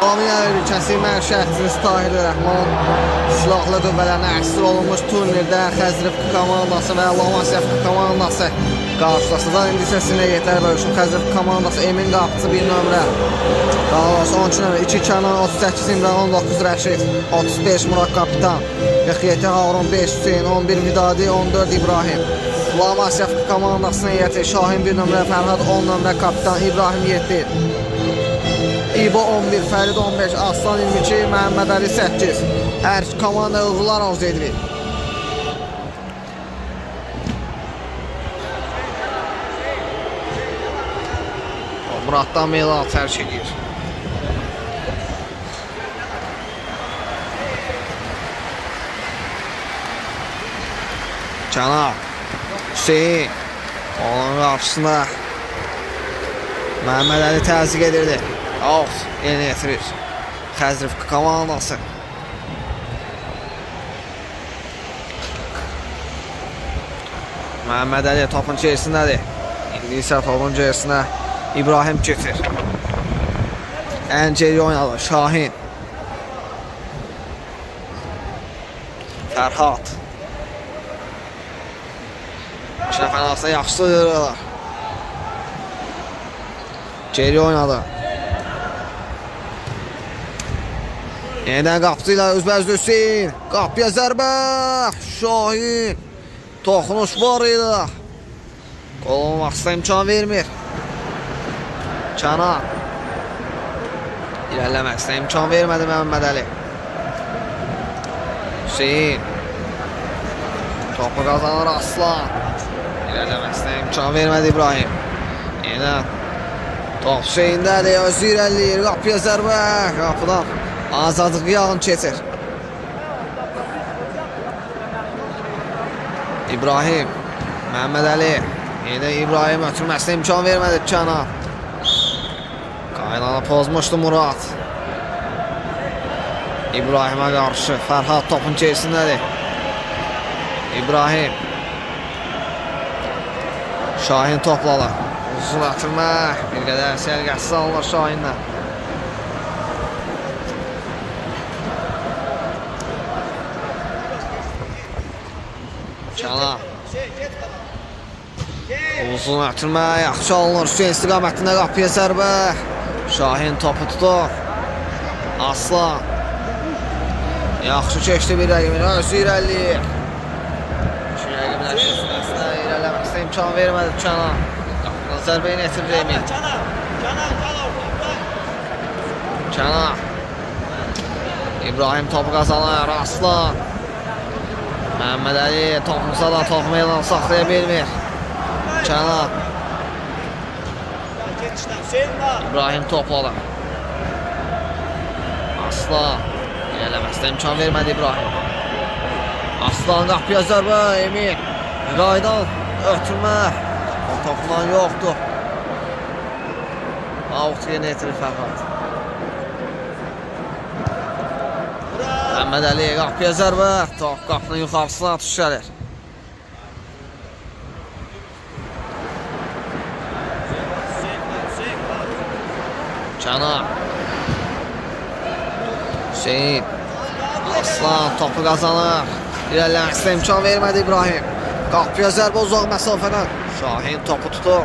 Amin kəsilmə şəxsiniz Tahir Rəhman silahlı qüvvələrinə əsir olunmuş turnirdə Xəzrif komandası və Lamasyev komandası qarşılaşacaq. İndi isə sizin heyətlər bölüşün. Xəzrif komandası Emin Qapıcı 1 nömrə, daha doğrusu 12 nömrə, 2 Kənan, 38 İmran, 19 Rəşid, 35 Murad Kapitan, 47 Harun, 5 Hüseyin, 11 Vidadi, 14 İbrahim. Lamasyev komandasının heyəti Şahin 1 nömrə, Fərhad 10 nömrə, Kapitan İbrahim 7, İbo 11, Fərid 15, Aslan 22, Məhəmməd Əli 8. Hər komanda uğurlar arzu edirik. Muraddan Meyla tərk edir. Cənab Hüseyin onun qarşısında Məhəmməd Əli təzyiq edirdi. Out yeni getirir Xəzrif komandası. Məhəmməd Əli topun içerisindədir. İndi isə topun içerisinə İbrahim getir. Ənceli oynadı Şahin, Fərhad. Şəfən arasında yaxşı duyururlar. Geri oynadı. Yeniden Qapıcı ilə özbəüzlü Hüseyin. Qapıya zərbə. Şahin. Toxunuş var idi. Qol olmaqsa imkan vermir. Kənan. İlerləməksə imkan vermədi Məhəmməd Əli. Hüseyin. Topu qazanır Aslan. İlerləməksə imkan vermədi İbrahim. Yenə top Hüseyindədir. Özü irəliyir. Qapıya zərbə. Qapıdan Azadlıq yağın keçir. İbrahim, Məhəmməd Əli. Yenə İbrahim ötürməsinə imkan vermədi Kənan. Qaynanı pozmuşdu Murad. İbrahimə qarşı Fərhad topun içerisindədir. İbrahim. Şahin topladı. Uzun atırma. Bir qədər sərgəsiz alınır Şahinlə. Kənan. Uzun ötürmə, yaxşı alınır. Hüseyin istiqamətində qapıya zərbə. Şahin topu tutur. Aslan. Yaxşı keçdi bir rəqibin. Özü irəliyir. İki rəqibin əşrəsində irələməksə imkan vermədi Kənan. Qapıdan zərbə ilə etirir Emin. Kənan. İbrahim topu qazanır. Aslan. Məhəmməd Əli topunuza da topu meydan saxlaya bilmir. Kənan. İbrahim topladı. Aslan. İlerləməsində imkan vermədi İbrahim. Aslan qapıya zərbə. Emin. Qaydan ötürmə. O topla yoxdur. Out yenə etirir Fərhad. Məhəmməd Əli qapıya zərbə. Top qapının yuxarısına atış gəlir. Kənan. Hüseyin. Aslan topu qazanır. İlerləməksə imkan vermədi İbrahim. Qapıya zərbə uzaq məsafədən. Şahin topu tutur.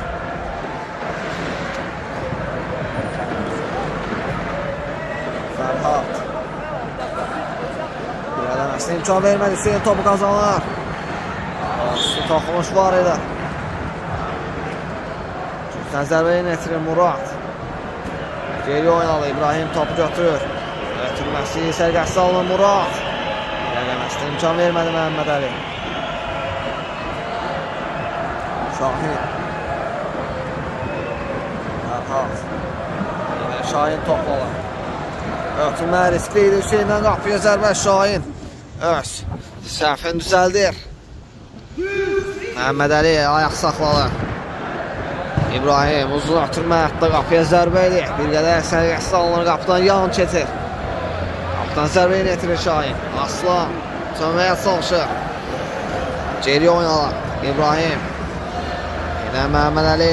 Fərhad. İlerləməksə imkan vermədi. Hüseyin topu qazanır. Toxunuş var idi. Cüzdən zərbə ilə etirir Murad. Geri oynadı. İbrahim topu götürür. Ötürməsi sərgəsiz alınır Murad. İlerləməsində imkan vermədi Məhəmməd Əli. Şahin. Fərhad. Yine Şahin topladı. Ötürmə riskli idi. Hüseyin'dən qapıya zərbə. Şahin öz səhvini düzəldir. Məhəmməd Əli ayaq saxladı. İbrahim uzun ötürmə hətta qapıya zərbə idi. Bir qədər sərgəsiz alınır. Qapıdan yan keçir. Qapıdan zərbə ilə etirir Şahin. Aslan sönməyə çalışır. Geri oynadı İbrahim. Yenə Məhəmməd Əli.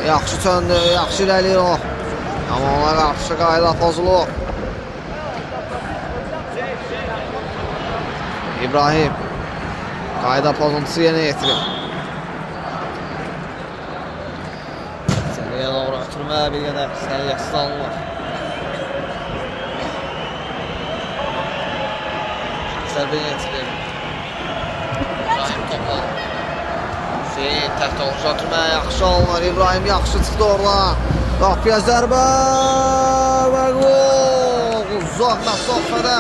Yaxşı söndü, yaxşı irəliyir o. Amma ona qarşı qayda pozulur. İbrahim. Qayda pozuntusu yenə yetirir. Səliyə doğru ötürmə, bir qədər səliyyəsiz alınır. Zərbə yetirir. İbrahim topu. Hüseyin təhт olmuş ötürmə, yaxşı alınır. İbrahim yaxşı çıxdı orada. Qapıya zərbə və gol. Uzaq məsafədə.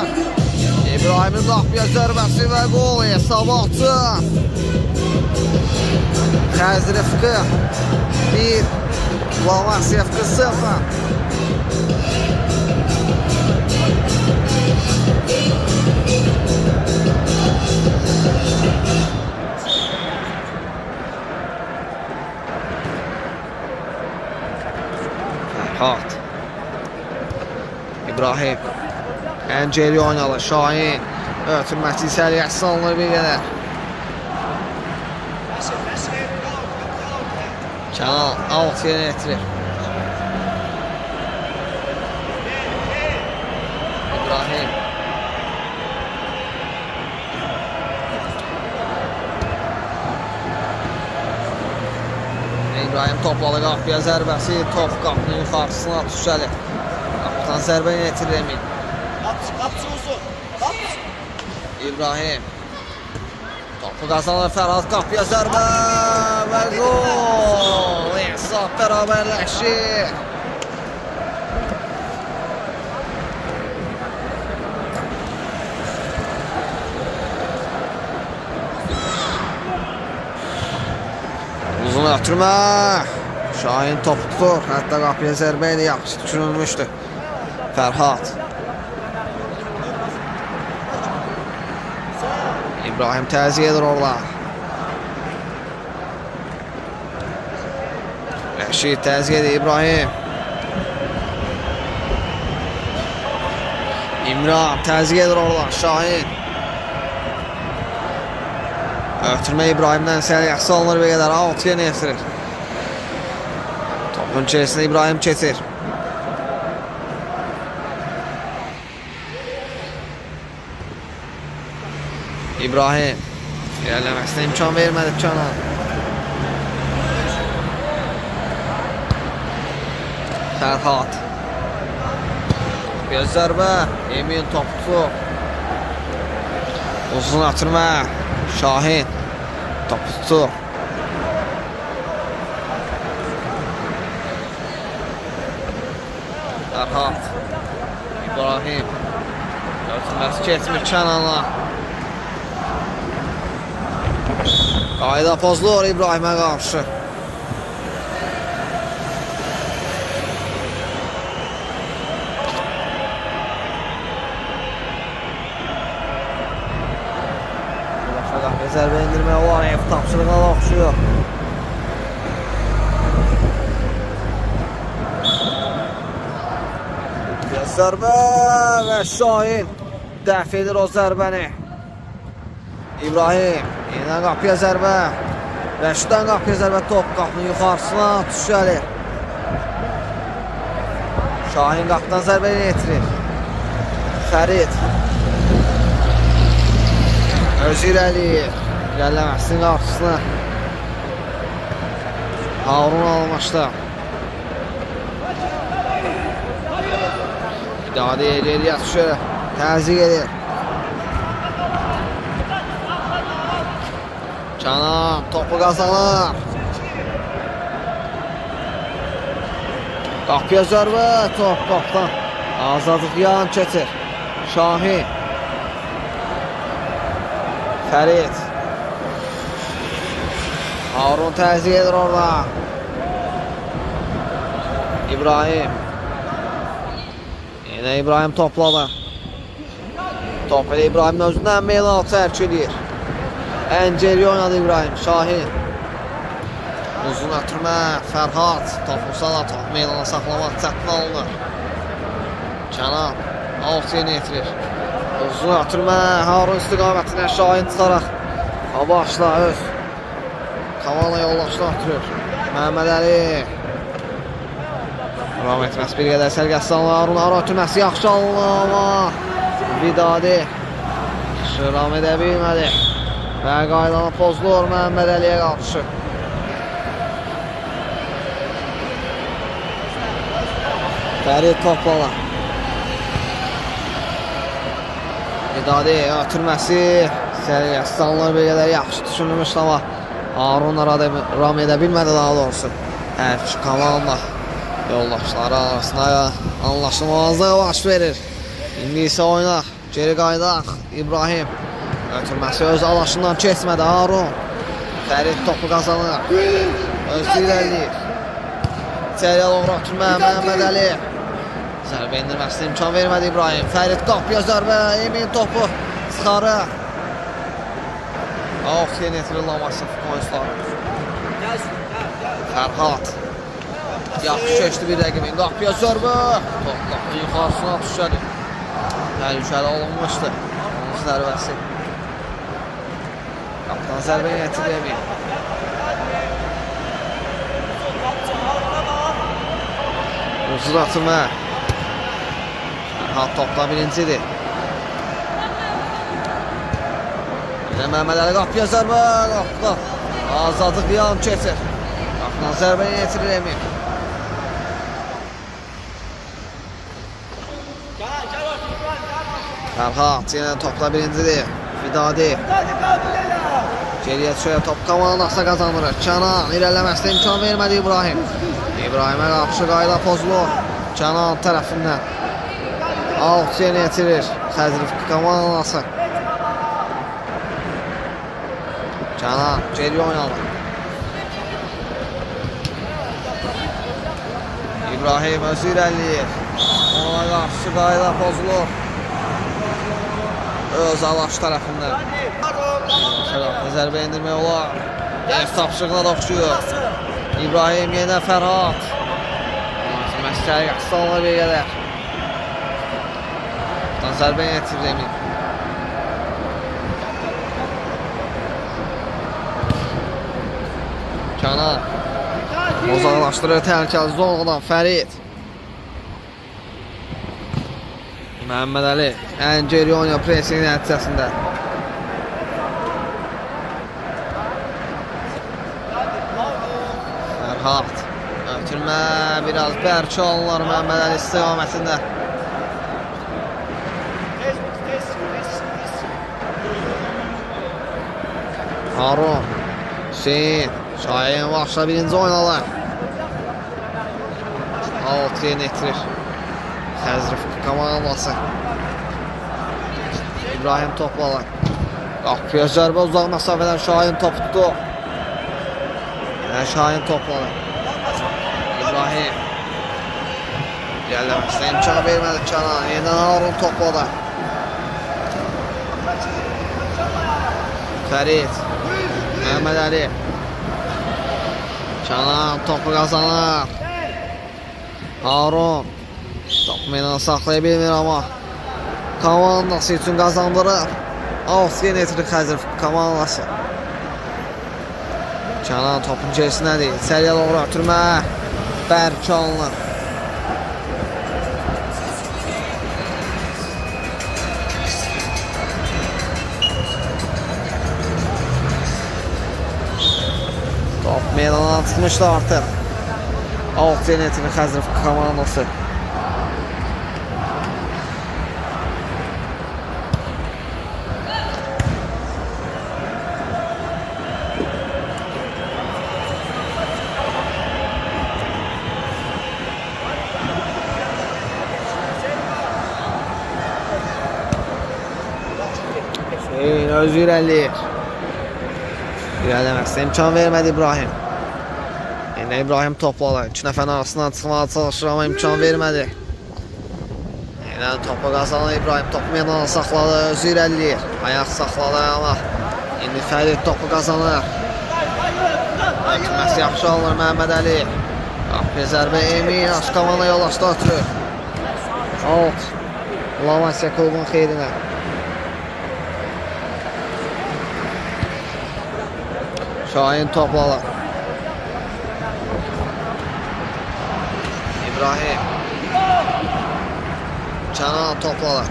İbrahimin qapıya zərbəsi və gol. Hesabatı. Xəzrifqi 1, Lomasevqi 0. Ferhat. İbrahim. Ənceli oynalı. Şahin. Ötürməsi səliyyəsi alınır bir qədər. Canal alt yerine yetirir. İbrahim. İbrahim topladı qapıya zərbəsi. Top qapının yuxarısına düşəlir. Qapıdan zərbə yetirir Emin. İbrahim. Topu kazanır Ferhat, qapıya zərbə və gol. Hesab bərabərləşir. Uzun ötürmə. Şahin top tutur. Hətta qapıya zərbə ilə yaxşı düşünülmüşdü. Ferhat. İbrahim təzyiq edir orada. Rəşid təzyiq edir İbrahim. İmran təzyiq edir orada. Şahin. Ötürmə İbrahimdən səliyyəsi alınır bir qədər. Altıya neftirir. Topun içerisinde İbrahim keçir. İbrahim ilerlemesine imkan vermedi Canan. Ferhat. Bir zərbə. Emin topçu. Uzun atırma. Şahin. Topçu. Ferhat. İbrahim. Ötürməsi keçmir Canan'a. Qayda pozulur İbrahim'e qarşı. Zərbə indirməyə olan ev tapşırığına oxşuyor. Zərbə və Şahin dəf edir o zərbəni. İbrahim yine qapıya zərbə. Rəşiddən qapıya zərbə, top qapının yuxarısına düşəlir. Şahin qapıdan zərbə yetirir. Fərid. Özür Əliyev. İlerləməsinin qarşısına. Harun almışdı. İdadi edir, yaxşı. Təzyiq edir. Canan topu kazanır. Qapıya zərbə, top qapdan. Azadlıq yan keçir. Şahin. Fərid. Harun təzyiq edir orada. İbrahim. Yine İbrahim topladı. Top ile İbrahim'in özündən Meylal tərk edir. Ənceli oynadı İbrahim. Şahin. Uzun ötürmə. Ferhat. Topu sana top meydana saxlamaq çətin alınır. Canan. Alt yeni yetirir. Uzun ötürmə. Harun istiqamətinə Şahin tutaraq. Başla öz. Kavala yollaşına ötürür. Məhəmməd Əli. Ram etməz bir qədər sərgəsi alınır. Harun ötürməsi yaxşı alınır ama Vidadi. Yaxşı, ram edə bilmədi. Və qaydanı pozulur Məhəmməd Əliyə qarşı. Fərid topla. İdadi ötürməsi. Səriyyəstanlar bir qədər yaxşı düşünülmüşdü, amma Harun ram edə bilmədi daha doğrusu. Hər iki komanda yoldaşları arasında anlaşılmazlığı baş verir. İndi isə oyna. Geri qaydaq. İbrahim. Ötürməsi öz alaşından keçmədi. Harun. Fərid topu qazanır. Özü irəliyir. İçəriyə doğru ötürmə. Məhəmməd Əli. Zərbə indirməsinə imkan vermədi İbrahim. Fərid qapıya zərbə. Emin topu çıxarır. Oxsiyen yetirir Lamasov oyuncuları. Fərhad. Yaxşı keçdi bir rəqibin. Qapıya zərbə. Top qapı yuxarısına düşədi. Təhlükəli olunmuşdu. Onun zərbəsi. Qapıdan zərbə yetirir. Uzun atımı. Fərhad topla birincidir. Yine Məhəmməd Əli qapıya zərbə. Qapıda Azadlıq yan keçir. Qapıdan zərbə yetirir Emin. Fərhad yenə topla birincidir. Fidadi. Geriyə düşəyə top komandasına qazanır. Kənan irəliləməsinə imkan vermədi İbrahim. İbrahimə qarşı qayda pozulur. Kənan tərəfindən. Alt yenə yetirir. Xəzrif komandası. Kənan geri oynanır. İbrahim özü irəliyir. Ona qarşı qayda pozulur. Öz alaş tərəfindən. Zərbə indirmək olar. Ev tapşırığına da oxşuyur. İbrahim yenə Fərhad. Məskəri yaxşılanlar bir qədər. Zərbə yetirir Emin. Kənan uzaqlaşdırır təhlükəli zonadan Fərid. Məhəmməd Əli ən geri oynuyor pressing nəticəsində. Fərhad ötürmə biraz bərk alınır Məhəmməd Əli istiqamətində. Harun Hüseyin Şahin başla birinci oynalar. Alt yerini etirir Xəzrif komandası. İbrahim toplalar. Qapıya zərbə uzaq məsafədən Şahin top tutdu. Şahin toplalar. İbrahim gəlməsinə imkan vermədi Kənan. Yenə Harun topladı. Fərid Məhəmməd Əli. Kənan topu qazanır. Harun topu meydana saxlaya bilmir, amma komandası üçün qazandırır. Oxsiyen yetirir Xəzrif komandası. Kənan topun gerisindədir. İçəriyə doğru ötürmə. Bərk alınır. Top meydana çıxmışdı artıq. Oxsiyen yetirir Xəzrif komandası. Özü irəliyir. İrəliləməsinə imkan vermədi İbrahim. Yine İbrahim topladı. 2 nəfərin arasından çıxmağa çalışır, amma imkan vermədi. Yine topu qazanan İbrahim topu meydana saxladı. Özü irəliyir. Ayaq saxladı, amma indi Fərid topu qazanır. Ötürməsi yaxşı alınır Məhəmməd Əli. Qapıya zərbə Emin Aşqavana yoldaşda ötürür. Alt Lavasiya klubun xeyrinə. Şahin topladı. İbrahim Kənan topladı.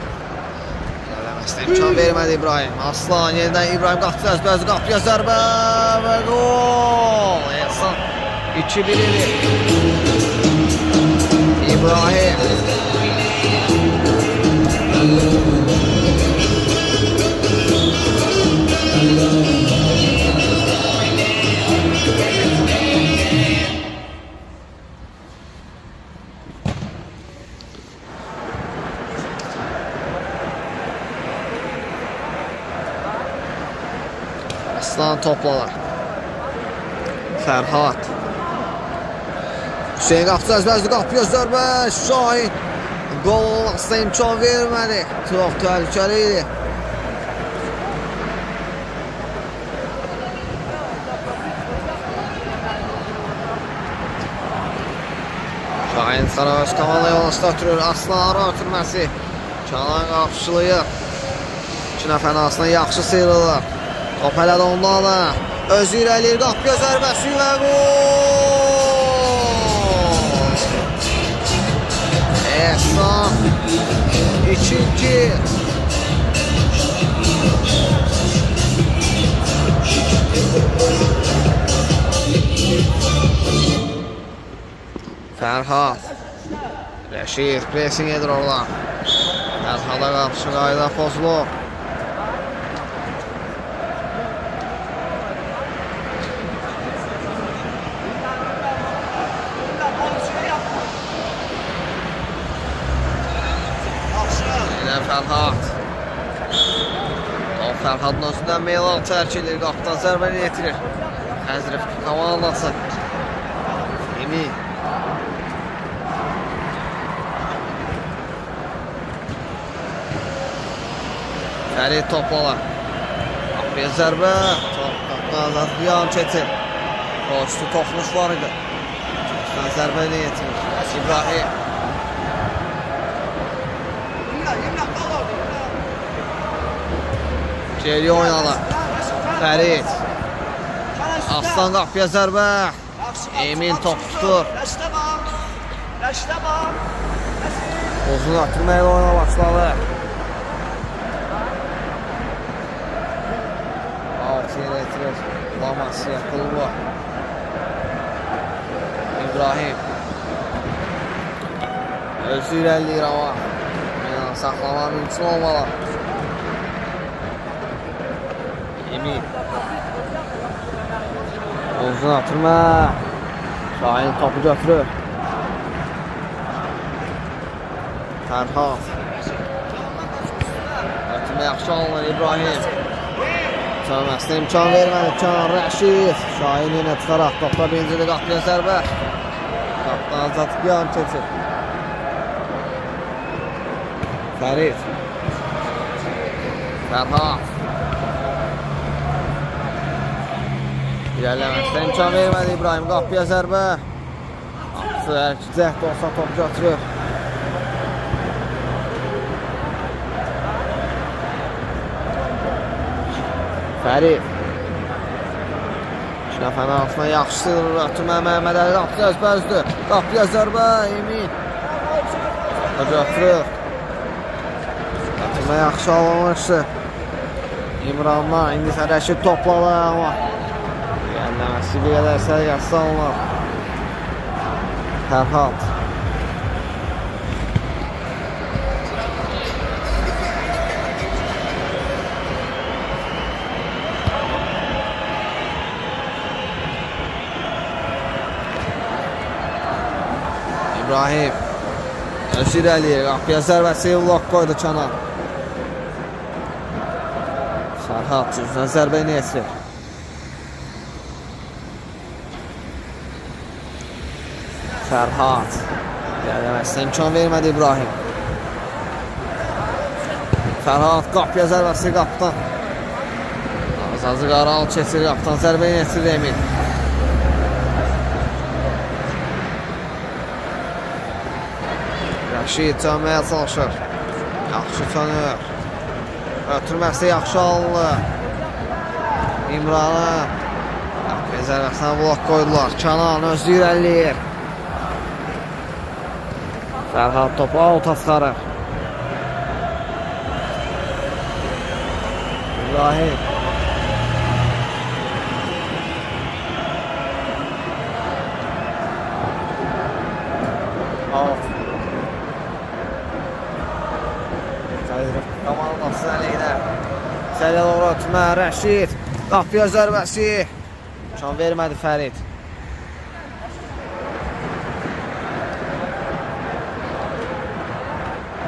İmkan vermədi İbrahim. Aslan yenidən İbrahim qapısı əzbəzi qapıya zərbə və gol. Ehsan 2-1 idi. İbrahim. Aslan topladı. Fərhad. Hüseyin qapısı əzbəzli qapıya zərbə. Şahin. Gol olmaqsa imkan vermədi. Çox təhlükəli idi. Şahin Saraç komanda yolunda ötürür. Aslan ara ötürməsi. Canan qapışılıyır. İki nəfərin arasında yaxşı sıyrılır. Top hələ də ondadır. Özü irəliyir, qapıya zərbəsi və gol! Ehsan 2-2. Fərhad Rəşid pressing edir orada. Fərhada qarşı qayda pozulur. Fərhad. Top Fərhadın özündən Meylan tərk edir. Qapıdan zərbəni yetirir. Xəzrif komandası. Emin. Fərid toplalar. Qapıya zərbə. Qapıdan azad yan çetir. Qoşdu toxunuş var idi. Qapıdan zərbəni yetirir. İbrahim. Geliyor oynalar. Fərid. Aslan qapıya zərbə. Emin top tutur. Uzun atırmaya oyuna başladı. 6 yere etirir. Laması yakılı bu. İbrahim. Özü irəliyir ama. Saxlamaq mümkün olmalı. Emin. Uzun atırma. Şahin topu götürür. Fərhad. Atırma yaxşı alınır İbrahim. Çanməsinə imkan vermədi. Can Rəşid. Şahin yenə çıxaraq topla benzili qapıya zərbə. Qapıdan azad yan keçir. Fərid. Fərhad. İlerlemesine imkan vermedi İbrahim. Qapıya zərbə. Qapısı cəhd olsa top götürür. Fərid. İki nəfərin altına yaxşı sığırır. Ötürmə Məhəmməd Əli qapısı əzbəzdir. Qapıya zərbə. Emin. Götürür. Ötürmə yaxşı alınmışdı. İmrandan indi Rəşid topladı ama Gəlməsi bir qədər sərgəsi alınır. Fərhad. İbrahim. Özü irəliyir. Qapıya zərbəsi blok qoydu Canan. Fərhad cüzdən zərbə ilə yetirir. Fərhad. Gəlməsinə imkan vermədi İbrahim. Fərhad qapıya zərbəsi qapıdan. Azazı qaral keçir qapıdan zərbə ilə yetirir Emin. Rəşid canməyə çalışır. Yaxşı tanır. Ötürməsi yaxşı alınır. İmranı. Qapıya zərbəsinə blok qoydular. Canan özü irəliyir. Fərhad topu alta çıxarır. İbrahim. Out. Xəzrəf komandası əleyhinə. İçəriyə doğru atma Rəşid. Qapıya zərbəsi. Can vermədi Fərid.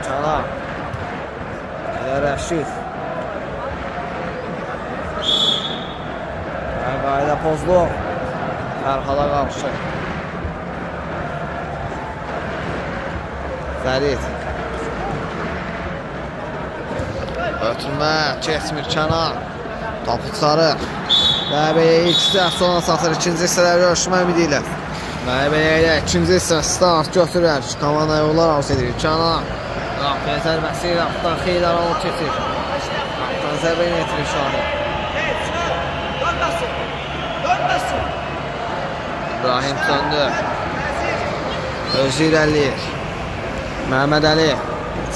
Cana. Elə Rəşid. Qayda pozlu. Fərhada qarşı. Fərid. Ötürmə, keçmir Kənan. Topu çıxarır. Məbəyə ilk hissə sona satır. İkinci hissələr görüşmə ümidi ilə. Məbəyə ilə ikinci hissə start götürür. Komanda yollar arz edir. Kənan. Qapıya zərbəsi qapıdan xeyli aralı keçir. Qapıdan zərbəni yetirir Şahin. İbrahim söndü. Özü irəliyir. Məhəmməd Əli.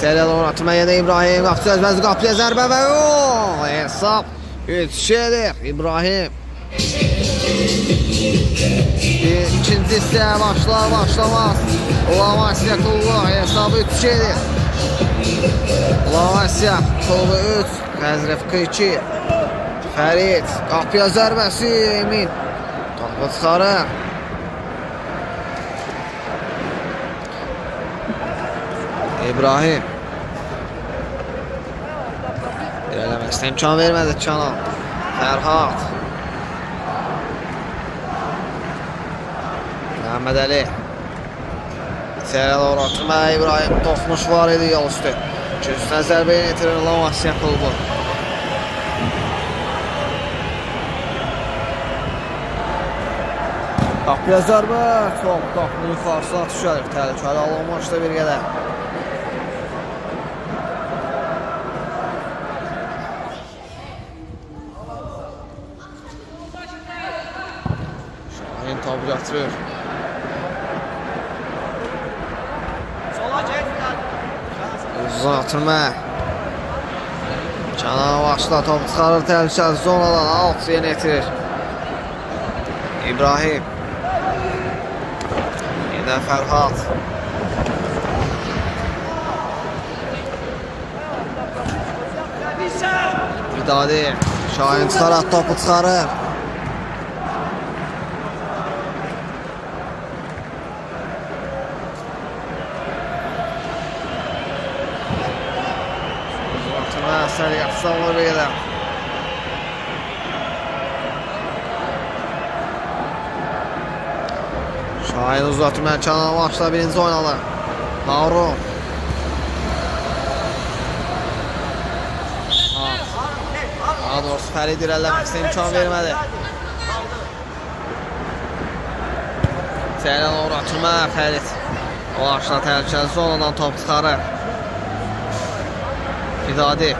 Seriyə doğru atma yenə İbrahim. Qapıya zərbəsi qapıya zərbə və hesab 3-2'dir. İbrahim. İkinci hissə başlamaz. Lavasiya klubu hesabı 3-2'dir. Lavasiya klubu 3. Xəzrəf 2. Fərid. Qapıya zərbəsi Emin. Topu çıxarır. İbrahim. İlerləməsinə imkan vermədi Kənan. Fərhad. Məhəmməd Əli. İçəriyə doğru atma İbrahim. Toxmuş var idi yol üstü. Üstünə zərbəyə yetirir Lavasiya klubu. Qapıya zərbə. Top qapının yuxarısına düşəlir. Təhlükəli alınmışdı bir qədər. Şahin topu gətirir. Uzun atırma. Kənan başla topu çıxarır təhlükəli zonadan. Alt yenə yetirir. İbrahim. Yenə Fərhad. Vidadi. Şahin çıxarır topu çıxarır. Səni yaxşısanlar belə. Şahin uzatma Kənan başla birinci oynadı. Harun. Daha doğrusu Fərid irəliləməksə imkan vermədi. Səylə doğru atırma Fərid. O aşağı təhlükəli zonadan top çıxarır. Vidadi.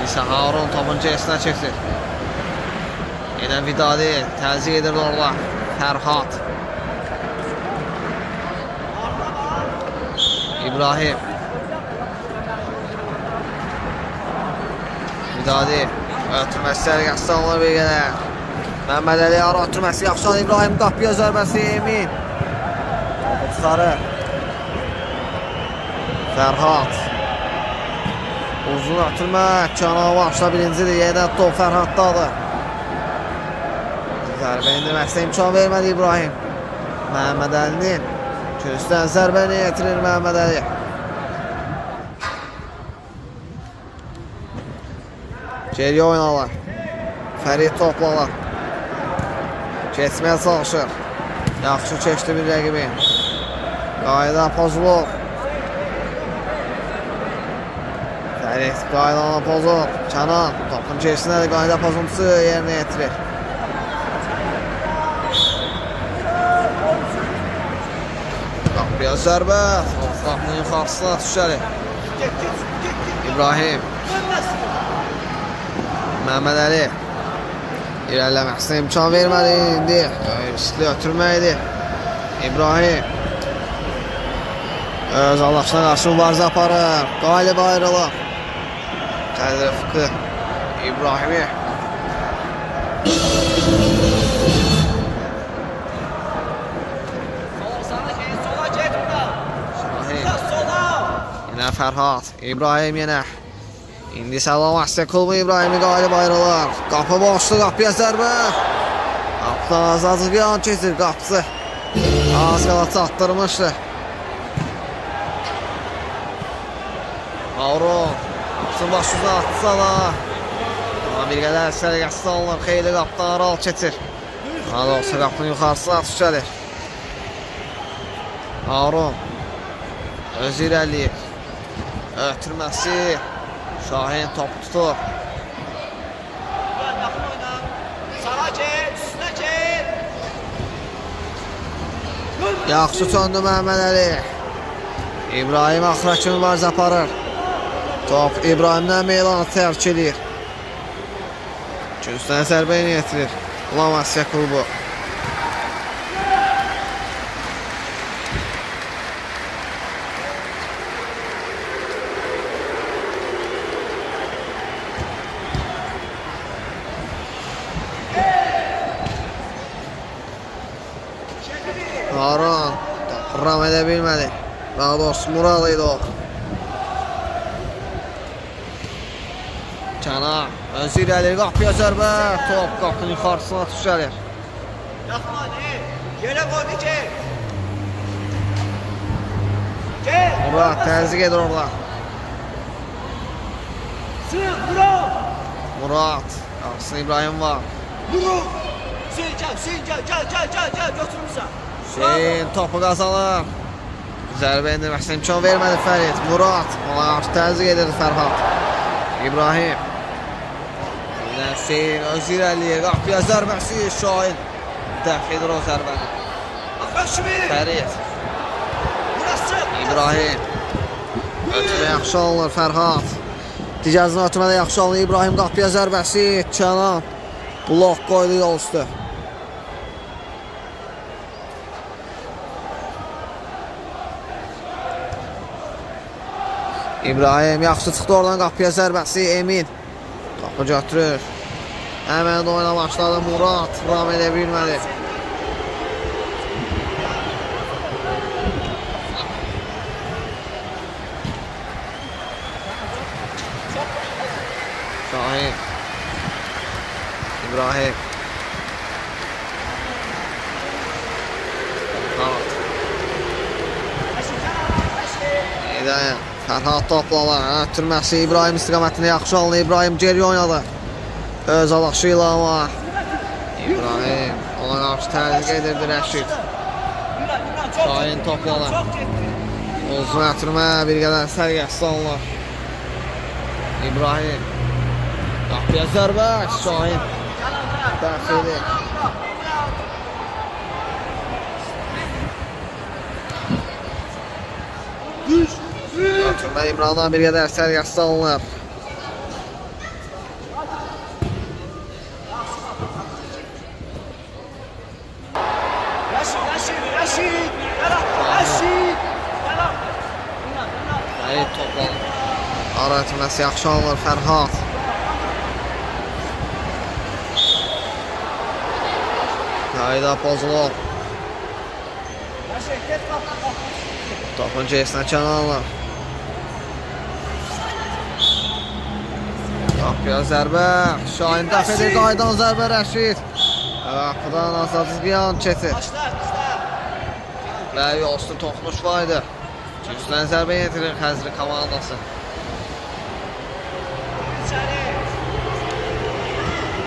İsə Harun topun cəsinə çəkir. Yenə Vidadi təzyiq edir orada. Fərhad. İbrahim. Vidadi. Ötürməsi sərgəsi alınır bir qədər. Məhəmməd Əli ara ötürməsi yaxşıdan İbrahim qapıya zərbəsi Emin. Çıxarır. Fərhad. Uzun atırma. Kənan başla birincidir. Yenə top Fərhaddadır. Zərbə indirməsinə imkan vermədi İbrahim. Məhəmməd Əlinin köstən zərbəni yetirir Məhəmməd Əli. Geriyə oynalar. Fərid toplalar. Keçməyə çalışır. Yaxşı keçdi bir rəqibi. Qayda pozulur. Fərid qaydanı pozulur. Kənan topun keçsinədir. Qayda pozuntusu yerinə yetirir. Qapıya zərbə. Qapının yuxarısına düşəlir. İbrahim. Məhəmməd Əli. İrəliləməsinə imkan vermədi indi. Riskli ötürmə idi. İbrahim. Öz Allahşına qarşı mübarizə aparır. Qalib ayrılır. Xəzrəf Fıkı İbrahimi. Yine Ferhat, İbrahim yine. İndi Səlam Asya klubu İbrahim'i qalib ayrılır. Qapı boşlu, qapıya zərbə. Qapıdan azadlıq bir an keçir qapısı. Az qala çatdırmışdı. Avron, qapısını başına atsa da. Ama bir qədər sərgəsiz alınır. Xeyli qapıdan aral keçir. Daha doğrusu qapının yuxarısına atış gəlir. Avron öz irəliyir. Ötürməsi. Şahin top tutur. Yaxşı söndü Məhəmməd Əli. İbrahim axıra kimi mübarizə aparır. Top İbrahimdən meydanı tərk edir. Üstdən zərbə ilə yetirir Lamasya klubu. Harun ram edə bilmədi. Daha doğrusu Mural idi o. Kənar öz irəlir, qapıya zərbə. Top qapının yuxarısına tuş gəlir. Yaxın Ali, yerə qoydu ki. Murat təzyiq edir orada. Sıx, Murat. Murat, qarşısında İbrahim var. Murat. Hüseyin gəl, götürmüsən. Hüseyin topu qazanır. Zərbə indirməsinə imkan vermədi Fərid. Murat, ona qarşı təzyiq edirdi Fərhat. İbrahim. Yine Hüseyin öz irəliyir. Qapıya zərbəsi Şahin. Dəf edir o zərbəni. Fərid. İbrahim. Ötürə yaxşı alınır Fərhat. Digəzini ötürmədə yaxşı alınır İbrahim. Qapıya zərbəsi Kənan. Blok qoydu yol üstü. İbrahim yaxşı çıxdı oradan qapıya zərbəsi Emin. Qapı götürür. Həmən oyuna başladı Murat. Ram edə bilmədi. Şahin. İbrahim. Hidayət. Fərhat toplalar. Ötürməsi İbrahim istiqamətində yaxşı alınır. İbrahim geri oynadı. Öz alaşı ilə ama. İbrahim. Ona qarşı təzyiq edirdi Rəşid. Şahin toplalar. Uzun ötürmə. Bir qədər sərgəsiz alınır. İbrahim. Qapıya zərbə. Şahin. Dəf edir. Ötürmə İmrandan bir qədər sərgəsiz alınır. Hayır toplanır. Ara ötürməsi yaxşı alınır Fərhat. Qayda pozulur. Topun C'sinə Kənan alır. Qapıya zərbə. Şahin dəf edir. Qaydan zərbə Rəşid. Qapıdan azadız bir an keçir. Və yolsun toxunuş var idi. Üstdən zərbə yetirir Xəzri komandası.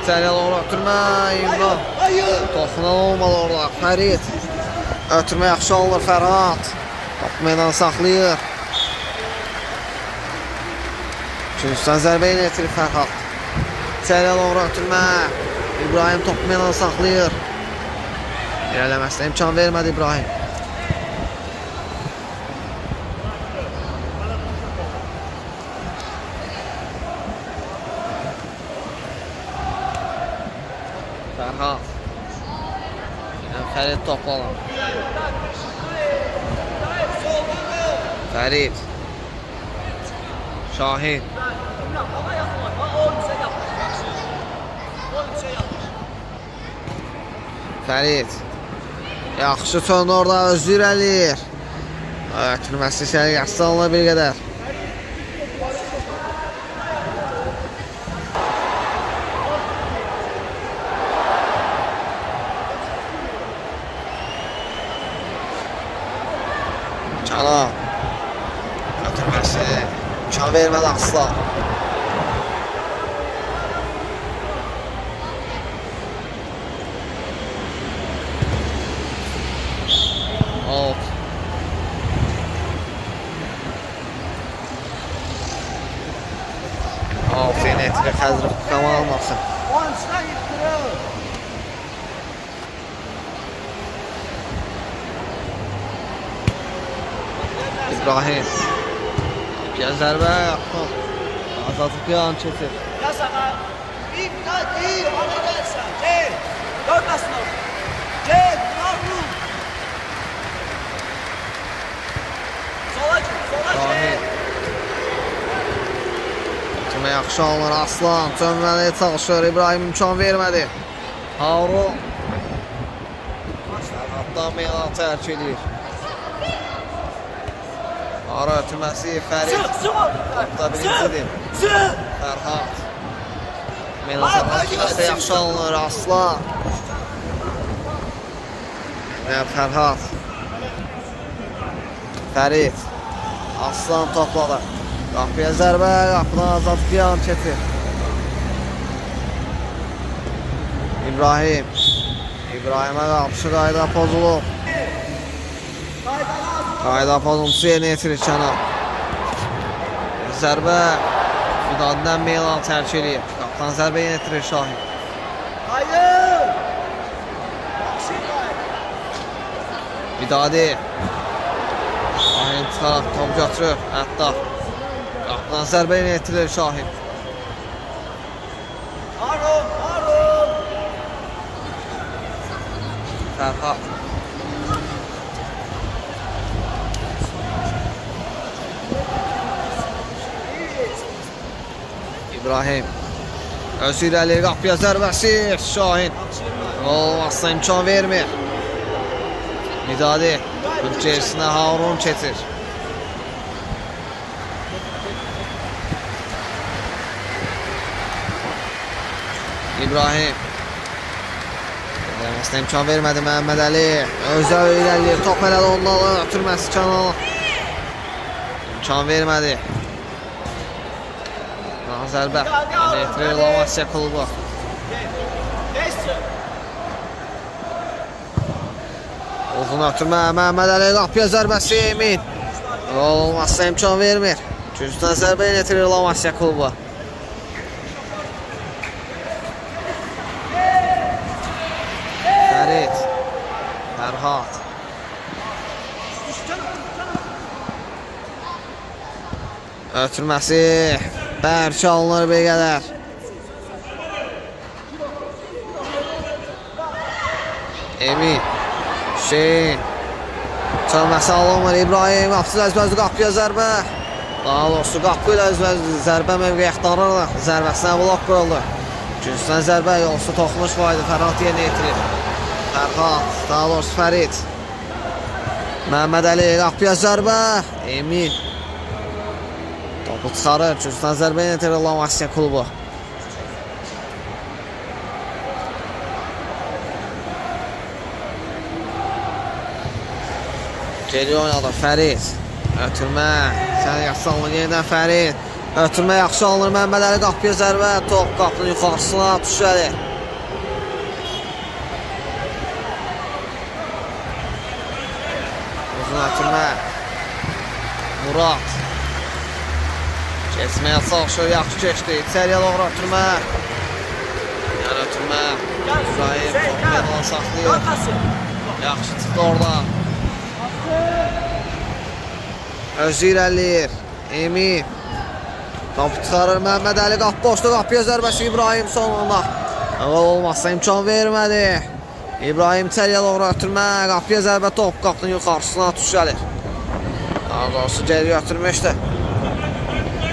İçəriyə doğru ötürmə. İmran. Toxunan olmalı orada. Fərid. Ötürmə yaxşı alınır Fərhat. Qapı meydanı saxlayır. Üstdən zərbə yetirir Fərhat. İçəriyə doğru ötürmə. İbrahim topu meydanı saxlayır. İrələməsinə imkan vermədi İbrahim. Fərhat. Yine Fərid toplanır. Fərid. Şahin. Emirhan, bana yaxınlaş. O yüzə yaxınlaş. Yaxşı. O yüzə yaxınlaş. Fərid. Yaxşı son orada özü irəliyir. Ötürməsi içəri yaxşılanla bir qədər. Canan. Ötürməsi. İmkan vermədi asla. Alt. Alt yeni etki Xəzrov Kamal almasın. Oyunçudan yıktırır. İbrahim. Gəl zərbə yaxın. Azadlıq yan çetir. Ya sana İmdadi ona gelsen. Gel. Görmesin onu. Gel. Yavrum. Sola git. Sola İbrahim. git. Kimi yaxşı alınır Aslan. Dönməliyə çalışır. İbrahim imkan vermədi. Harun. Hatta meydan tərk edir. Ara ötürməsi Fərid. Sık. Sık oldu. Hatta birincidir. Sık. Fərhad. Meydan tərk yaxşı alınır Aslan. Və Fərhad. Fərid. Aslan topladı. Qapıya zərbə, qapıdan Azadlıq yan çetir. İbrahim. İbrahimə qarşı qayda pozulub. Qayda pozuntusu yerinə yetirir Kənan. Zərbə. Vidadidən Meylan tərk edir. Qapıdan zərbə yerinə yetirir Şahin. Hayır. Yaxşı. Vidadi. Şahin çıxaraq top götürür. Hətta. Qapıdan zərbə yerinə yetirir Şahin. Harun. Harun. Fərhad. İbrahim. Öz irəli qapıya zərbəsi. Şahin. Olmazsa imkan vermir. Vidadi. Türkçesinə Harun çetir. İbrahim. Deməsinə imkan vermədi Məhəmməd Əli. Özə irəliyir. Top elədi ondan ötürməsi Kənan. İmkan vermədi. Zərbə. Metri Lavasiya klubu. Neyse. Uzun ötürmə Məhəmməd Əli qapıya zərbəsi Emin. Olmazsa imkan vermir. Cüzdən zərbə yetirir Lavasiya klubu. Fərid. Fərhad. Ötürməsi. Bərk alınır bir qədər. Emin. Hüseyin. Çalməsi alınmır. İbrahim. Qapısız əzbəzli qapıya zərbə. Daha doğrusu qapı ilə zərbə mövqeyi axtarır. Zərbəsinə blok quruldu. Cüzdən zərbə yolsu toxunuş var idi. Fərhad yerinə yetirir. Fərhad. Daha doğrusu Fərid. Məhəmməd Əli qapıya zərbə. Emin. Topu çıxarır. Cüzdən zərbə yetirir Lavasiya klubu. Geri oynadı Fərid. Ötürmə. Sən yaxşı alınır yenidən Fərid. Ötürmə yaxşı alınır Məhəmməd Əli qapıya zərbə. Top qapının yuxarısına düşəli. Uzun ötürmə. Murad. Kesməyə çalışır, yaxşı keçdi. İçəriyə doğru ötürmə. Yəni ötürmə. İbrahim topu medala saxlayır. Görmesin. Yaxşı çıxdı oradan. Özü irəliyir. Emin. Topu çıxarır Məhəmməd Əli qapı boşdu. Qapıya zərbəsi İbrahim sonunda. Olmazsa imkan vermədi. İbrahim içəriyə doğru ötürmə. Qapıya zərbə top qapının yuxarısına düşəlir. Daha doğrusu geri götürmüşdü.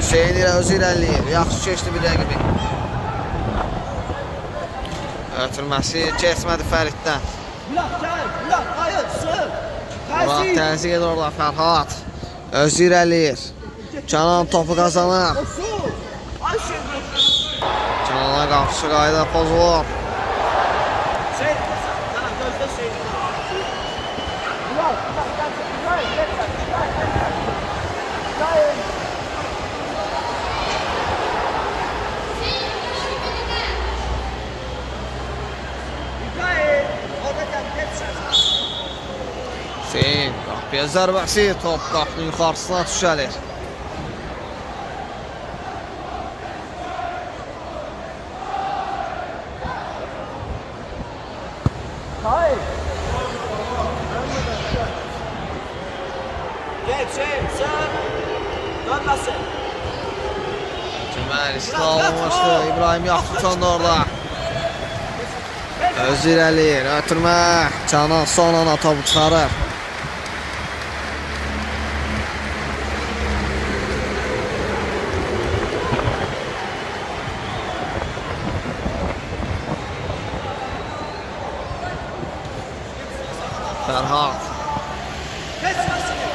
Hüseyin ilə özü irəliyir. Yaxşı keçdi bir rəqibi. Ötürməsi keçmədi Fəriddən. Murat gel. Murat hayır. Sır. Murat Tersi. təzyiq edir orada Fərhad. Özü irəliyir. Canan topu qazanır. Sır. Ayşegül. Canana qarşı qayda pozulur. Şey. Sana gözde şey. Murat. Murat gel. İbrahim. Gel. İbrahim. İbrahim. Orada gel. Geç sen. Hüseyin qapıya zərbəsi. Top qapının yuxarısına düşəlir. Hayır. Geç şey. Sır. Dönmesin. Cüməl İslamlaşdı. İbrahim yaxşı uçandı orada. Özü irəliyir. Ötürmə. Canan son ana topu çıxarır. Fərhad. Geç sesini.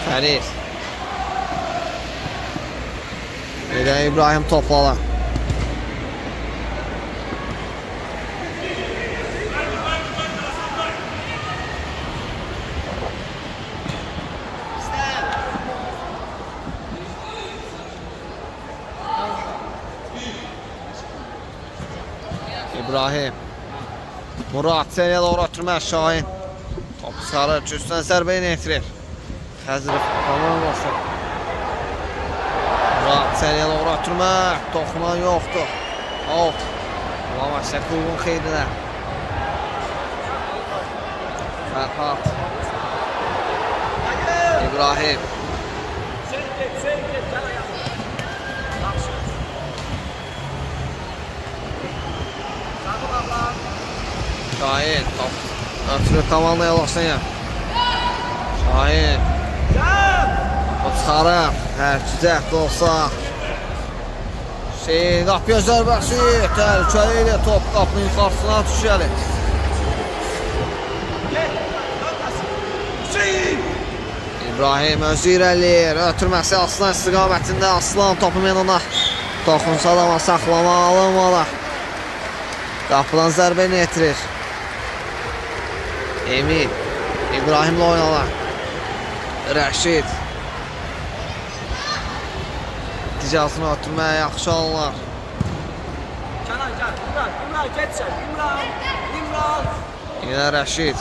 Fərid. Bir də İbrahim topladı. İbrahim. Murat seriyə doğru ötürmə Şahin. Top sarı üstündən zərbə ilə yetirir. Xəzrif komandası. Murat seriyə doğru ötürmə. Toxunan yoxdur. Out. Lavasya klubun xeyrinə. Fərhad. İbrahim. Sen geç. Gel ayağa. Akşam. Sakın abla. Şahin. Top. Ötürür komanda yolasına. Şahin. Gel. O çıxarır. Hər iki cəhdə olsa. Hüseyin qapıya zərbəsi. Təhlükəli ilə top qapının yuxarısına düşəli. Gel. Dönmesin. Hüseyin. İbrahim özü irəliyir. Ötürməsi Aslan istiqamətində. Aslan topu menona toxunsa da amma saxlama alınmalı. Qapıdan zərbə ilə yetirir. Emin. İbrahimlə oynalar. Rəşid. İticasını ötürməyə yaxşı alınlar. Kenan gel. İmran geç sen. İmran. Yine Rəşid.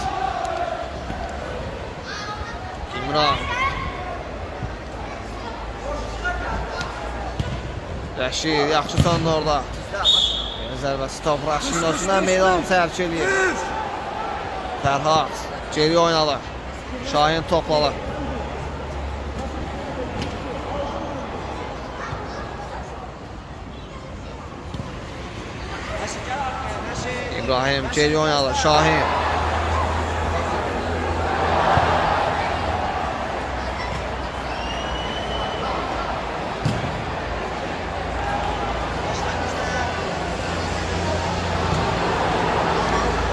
İmran. Rəşid yaxşı tanıdı orada. Yine zərbəsi top Rəşidin özündən meydan tərk edir. Fərhad. Geri oynadı. Şahin topladı. Neşe gel arkaya. Neşe. İbrahim geri oynadı. Şahin.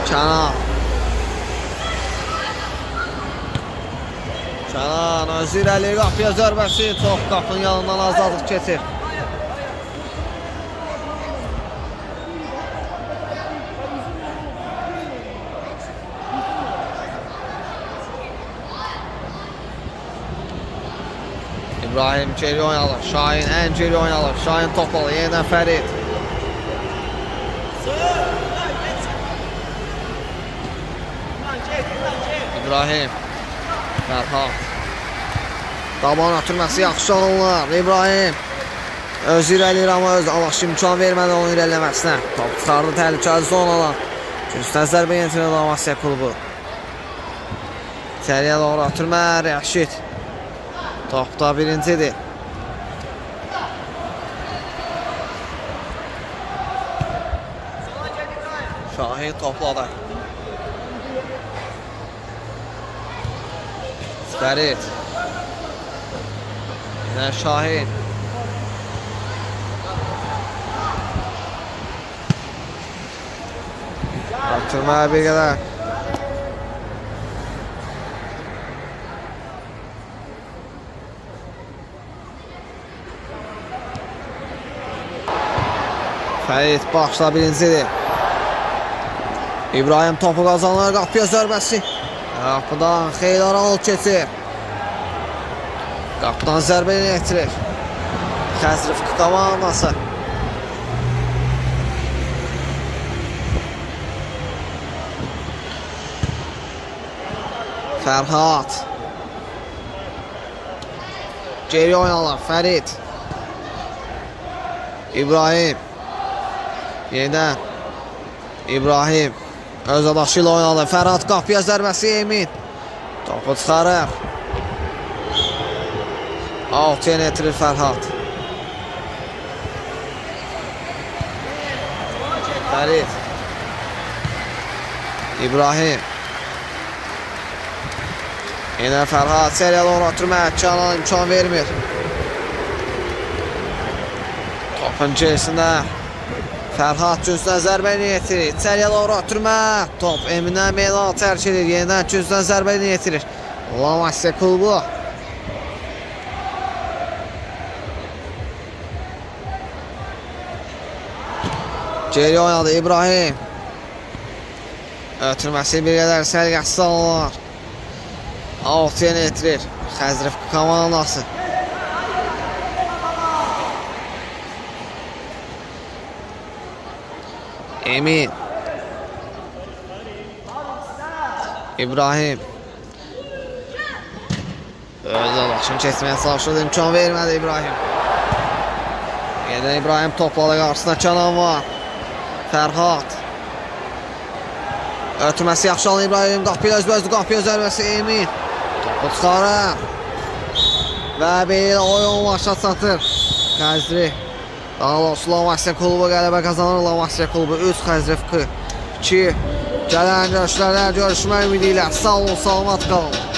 Canan. Canan özü irəli qapıya zərbəsi. Top qapının yanından azadlıq keçir. İbrahim geri oynadı. Şahin en geri oynadı. Şahin topladı. Yeniden Fərid. İbrahim. Fərhad. Daban ötürməsi yaxşı alınır. İbrahim. Öz irəliyir amma öz alaşı imkan vermədi onun irəliləməsinə. Top çıxardı təhlükəli zonadan. Üstən zərbə yetirir Amasya klubu. İçəriyə doğru ötürmə Rəşid. Topda birincidir. Şahin topladı. Fərid. Yine Şahin. Artırmaya bir kadar. Ferit başla birincidir. İbrahim topu kazanır, qapıya zərbəsi. Qapıdan xeyli aralık keçir. Qapıdan zərbəni yetirir. Xəzrif komandası. Fərhad. Geri oynanır Ferit. İbrahim. Yeniden İbrahim. Öz adaşı ilə oynanır. Fərhad qapıya zərbəsi Emin. Topu çıxarır. Altıya yetirir Fərhad. Ferit. İbrahim. Yine Fərhad seriyalı oynatırmaya Canan imkan vermir. Topun gerisində Fərhad cüzdən zərbə yetirir. İçəriyə oynatırma. Top Eminə Meyla tərk edir. Yenidən cüzdən zərbə yetirir. Lamasya klubu. Geri oynadı İbrahim. Ötürməsi bir qədər sərgəsi alınır. 6'ya yetirir Xəzrif komandası. Emin. İbrahim. Özü başını kesmeye çalışırdı. İmkan vermedi İbrahim. Yeniden İbrahim topladı, karşısında Canan var. Fərhad. Ötürməsi yaxşı alın İbrahim. Qapıya özbəzdi. Qapıya zərbəsi Emin. Topu çıxarır. Və belə oyun başa çatır. Xəzri. Daha doğrusu Lamasya klubu qələbə kazanır. Lamasya klubu 3, Xəzrif 2. Gələn görüşlərdə görüşmək ümidi ilə. Sağ olun, salamat qalın.